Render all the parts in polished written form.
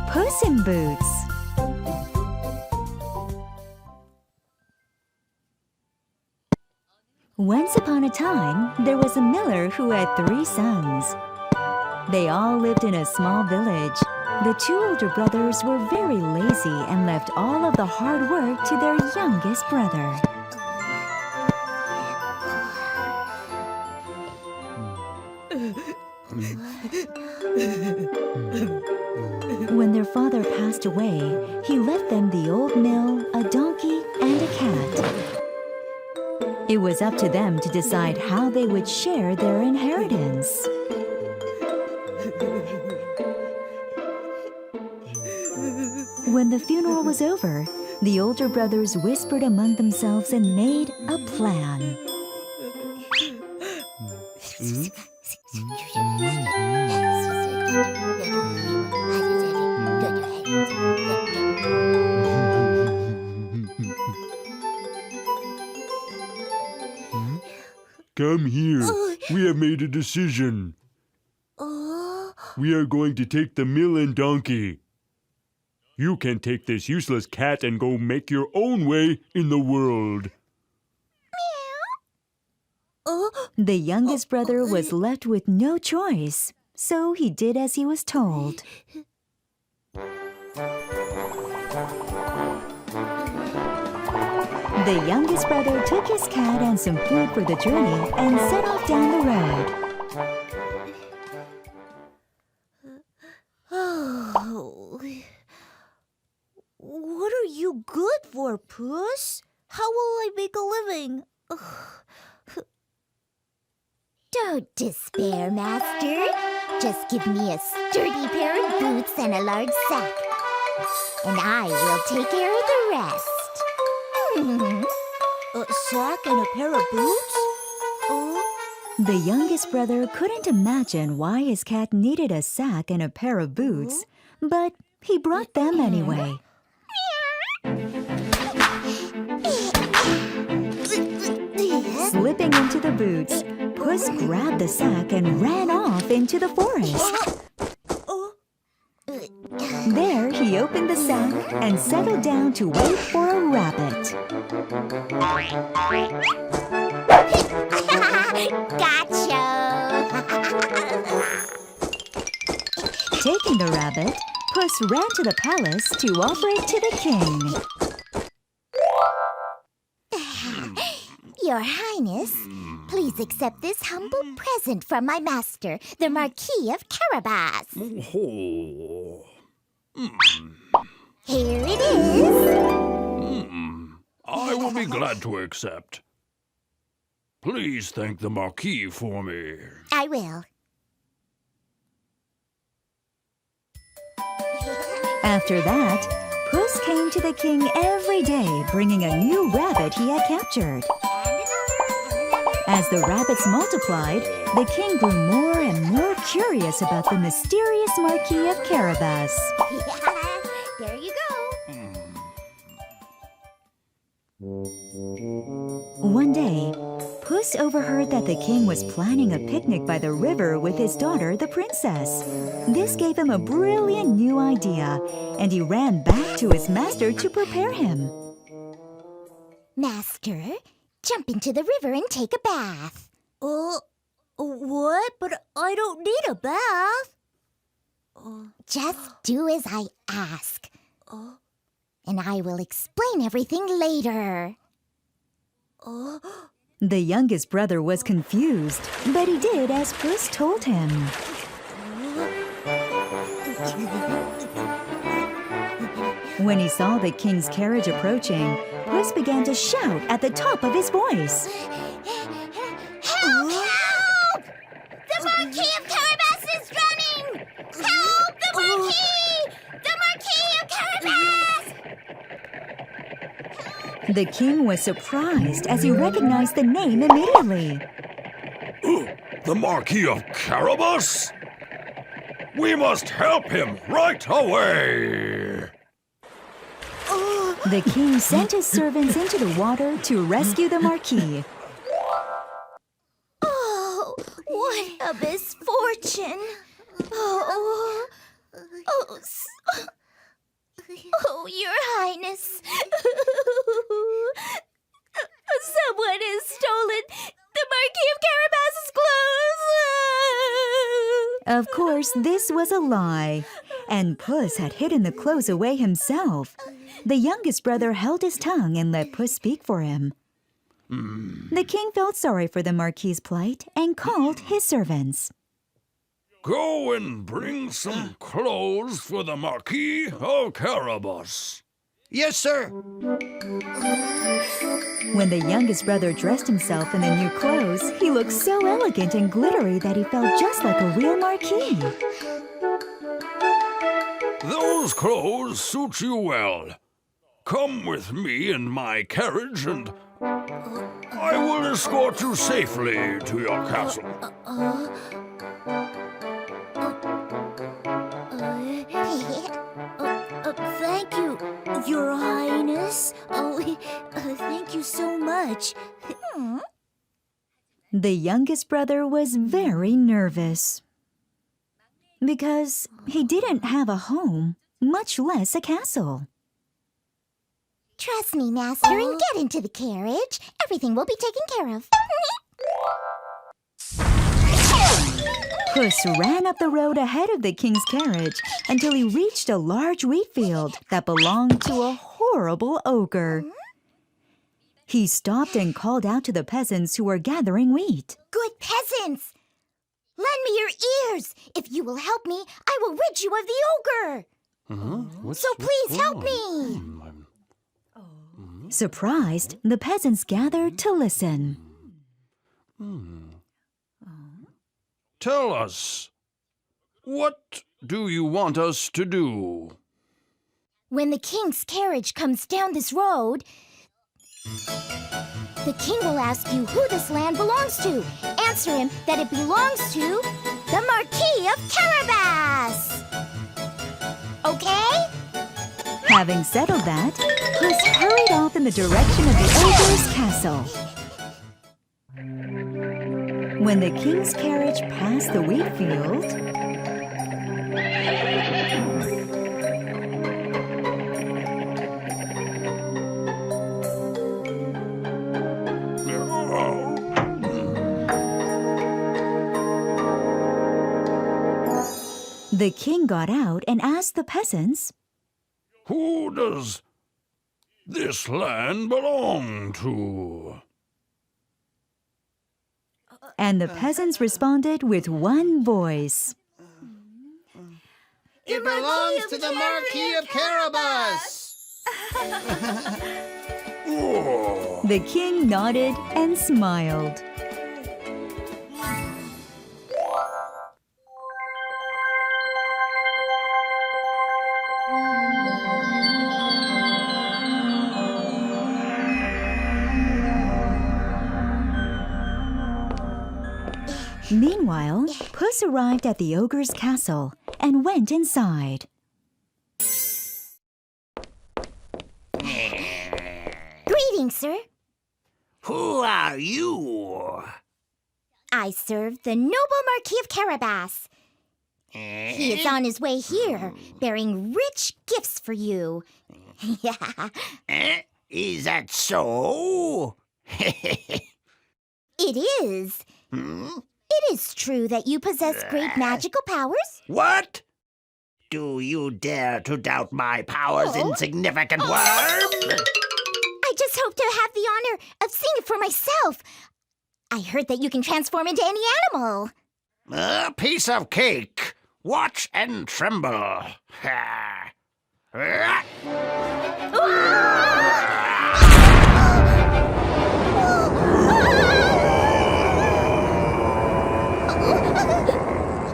Puss in Boots. Once upon a time, there was a miller who had 3 sons. They all lived in a small village. The 2 older brothers were very lazy and left all of the hard work to their youngest brother. When their father passed away, he left them the old mill, a donkey, and a cat. It was up to them to decide how they would share their inheritance. When the funeral was over, the older brothers whispered among themselves and made a plan. Come here. We have made a decision. We are going to take the mill and donkey. You can take this useless cat and go make your own way in the world. The youngest brother was left with no choice, so he did as he was told. The youngest brother took his cat and some food for the journey and set off down the road. What are you good for, Puss? How will I make a living? Don't despair, Master. Just give me a sturdy pair of boots and a large sack, and I will take care of the rest. A sack and a pair of boots? The youngest brother couldn't imagine why his cat needed a sack and a pair of boots, but he brought them anyway. Slipping into the boots, Puss grabbed the sack and ran off into the forest. There, he opened the sack and settled down to wait for a rabbit. Gotcha! Taking the rabbit, Puss ran to the palace to offer it to the king. Your Highness, please accept this humble present from my master, the Marquis of Carabas. Here it is. I will be glad to accept. Please thank the Marquis for me. I will. After that, Puss came to the king every day, bringing a new rabbit he had captured. As the rabbits multiplied, the king grew more and more curious about the mysterious Marquis of Carabas. There you go. One day, Puss overheard that the king was planning a picnic by the river with his daughter, the princess. This gave him a brilliant new idea, and he ran back to his master to prepare him. Master, jump into the river and take a bath. What? But I don't need a bath. Just do as I ask. And I will explain everything later. The youngest brother was confused, but he did as Puss told him. When he saw the king's carriage approaching, Puss began to shout at the top of his voice. Help! Help! The Marquis of Carabas is drowning! Help! The Marquis! The Marquis of Carabas! The king was surprised as he recognized the name immediately. The Marquis of Carabas? We must help him right away! The king sent his servants into the water to rescue the Marquis. Oh, what a misfortune. Oh, Your Highness. Someone has stolen the Marquis of Carabas's clothes. Of course, this was a lie, and Puss had hidden the clothes away himself. The youngest brother held his tongue and let Puss speak for him. The king felt sorry for the Marquis's plight and called his servants. Go and bring some clothes for the Marquis of Carabas. Yes, sir. When the youngest brother dressed himself in the new clothes, he looked so elegant and glittery that he felt just like a real marquis. Those clothes suit you well. Come with me in my carriage and I will escort you safely to your castle. Thank you, Your Highness. Thank you so much. The youngest brother was very nervous because he didn't have a home, much less a castle. Trust me, Master, and get into the carriage. Everything will be taken care of. Puss ran up the road ahead of the king's carriage until he reached a large wheat field that belonged to a horrible ogre. He stopped and called out to the peasants who were gathering wheat. Good peasants, lend me your ears. If you will help me, I will rid you of the ogre. So please help me. Surprised, the peasants gathered to listen. Tell us, what do you want us to do? When the king's carriage comes down this road, the king will ask you who this land belongs to. Answer him that it belongs to the Marquis of Carabas. Okay? Having settled that, Puss hurried off in the direction of the ogre's castle. When the king's carriage passed the wheat field, the king got out and asked the peasants, Who does this land belong to? and the peasants responded with one voice. It belongs to the Marquis of Carabas. The king nodded and smiled. Meanwhile, Puss arrived at the ogre's castle and went inside. Greetings, sir. Who are you? I serve the noble Marquis of Carabas. He is on his way here, bearing rich gifts for you. Is that so? It is. It is true that you possess great magical powers. What? Do you dare to doubt my powers, insignificant worm? I just hope to have the honor of seeing it for myself. I heard that you can transform into any animal. A piece of cake. Watch and tremble. Ha.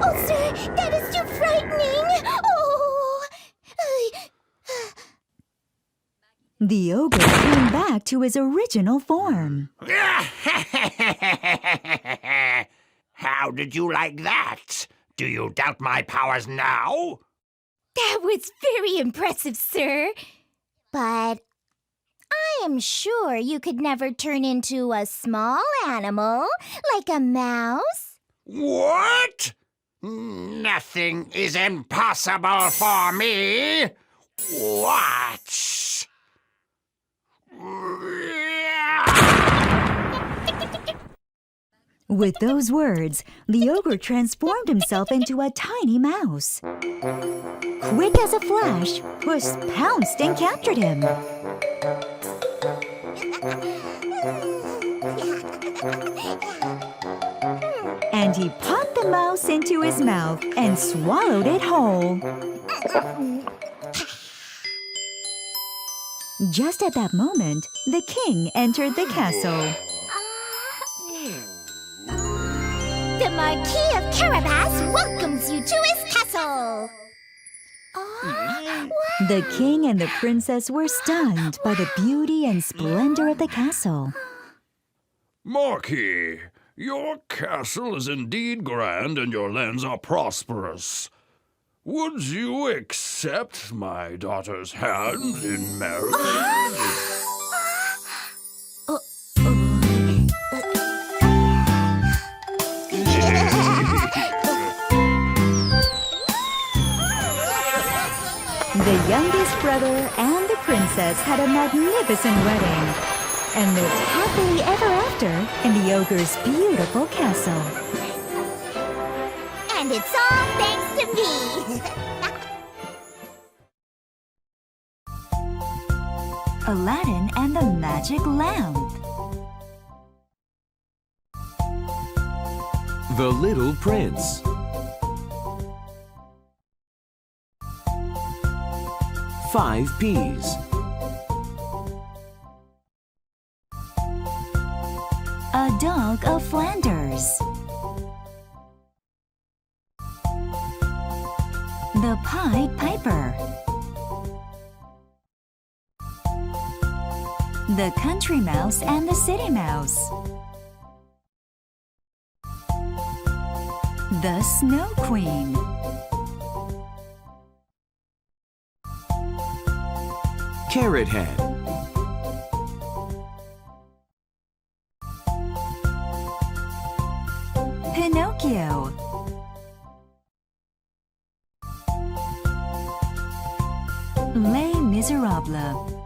Oh, sir, that is too frightening. Oh. The ogre came back to his original form. How did you like that? Do you doubt my powers now? That was very impressive, sir. But I am sure you could never turn into a small animal, like a mouse. What? Nothing is impossible for me. What? With those words, the ogre transformed himself into a tiny mouse. Quick as a flash, Puss pounced and captured him. And he popped the mouse into his mouth and swallowed it whole. Just at that moment, the king entered the castle. The Marquis of Carabas welcomes you to his castle. The king and the princess were stunned by the beauty and splendor of the castle. Marquis, your castle is indeed grand and your lands are prosperous. Would you accept my daughter's hand in marriage? The youngest brother and the princess had a magnificent wedding and lived happily ever after in the ogre's beautiful castle. And it's all thanks to me. Aladdin and the Magic Lamp. The Little Prince. Five peas. A dog of Flanders. The Pied Piper. The Country Mouse and the City Mouse. The Snow Queen. Carrot Head. Pinocchio. Les Miserables.